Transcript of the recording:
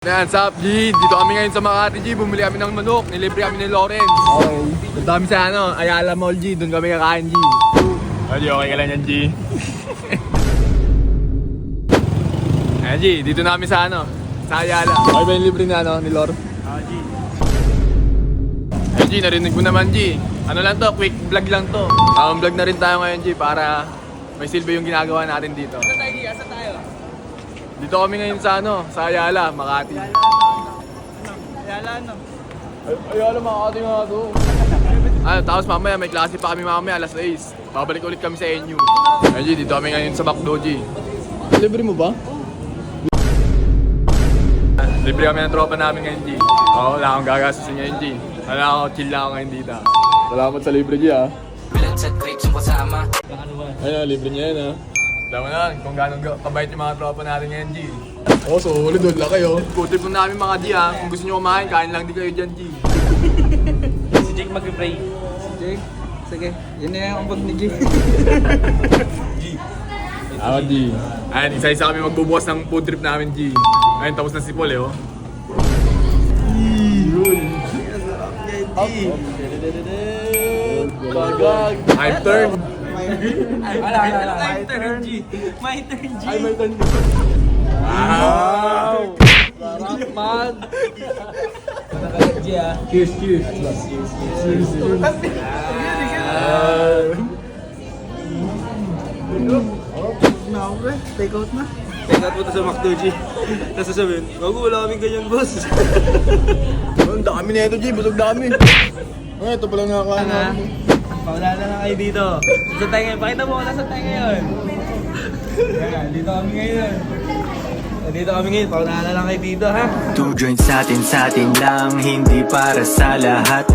What's up, G? Dito kami ngayon sa Makati, G. Bumili kami ng manok. Nilibre kami ni Lawrence. Okay. Punta kami sa Ayala Mall, G. Doon kami kakain, G. G, okay ka lang yan, G. Ayan, G. Dito na kami sa sa Ayala. Okay ba yung libre na ni Lor? G. Ayan, G. Narinig mo naman, G. Ano lang to? Quick vlog lang to. Vlog na rin tayo ngayon, G. Para may silbi yung ginagawa natin dito. Asa tayo, G? Asa tayo? Dito kami ngayon sa sa Ayala, Makati. Ayala, ano? Ayala, Makati nga to. Tapos mamaya, may klase pa kami mamaya, alas 6. Babalik ulit kami sa NU. Ayun, G, dito kami ngayon sa McDo, G. Libre mo ba? Libre kami ng tropa namin ngayon, G. Oo, wala akong gagastusin ngayon, G. Wala ako, chill lang ako ngayon dito. Salamat sa libre, G, ha. Ayun, libre niya yan, ha. Alam mo na kung gano'ng kabait yung mga tropa natin ngayon, G. Oo, solid doon lang kayo. Kutrip mo namin mga G, ha. Kung gusto nyo kumain, kain lang din kayo dyan, G. Si Jake mag-pray. Jake? Sige, yun na yung ambag ni G. Ako, G. Ayan, isa-isa kami magbubukas ng food trip namin, G. Ayun, tapos na si Paul, eh, oh. Bagag. I'm turn. My turn, G. My turn, G. Ay, may turn. Wow! Sarap, man. G, ah. Cheers, cheers. Na ako, pre. Take out na. Take out mo to sa McDo, G. Tapos sasabihin, bago wala kaming ganyan, boss. Ang dami na ito, G. Busog dami. Ay, ito pala nakakain namin. Paulala na kayo dito. Nasa tayo ngayon. Pakita mo kung nasa tayo ngayon. Ayan, dito kami ngayon. Dito kami ngayon. Paulala lang kayo dito, ha? 2 joints sa atin lang, hindi para sa lahat.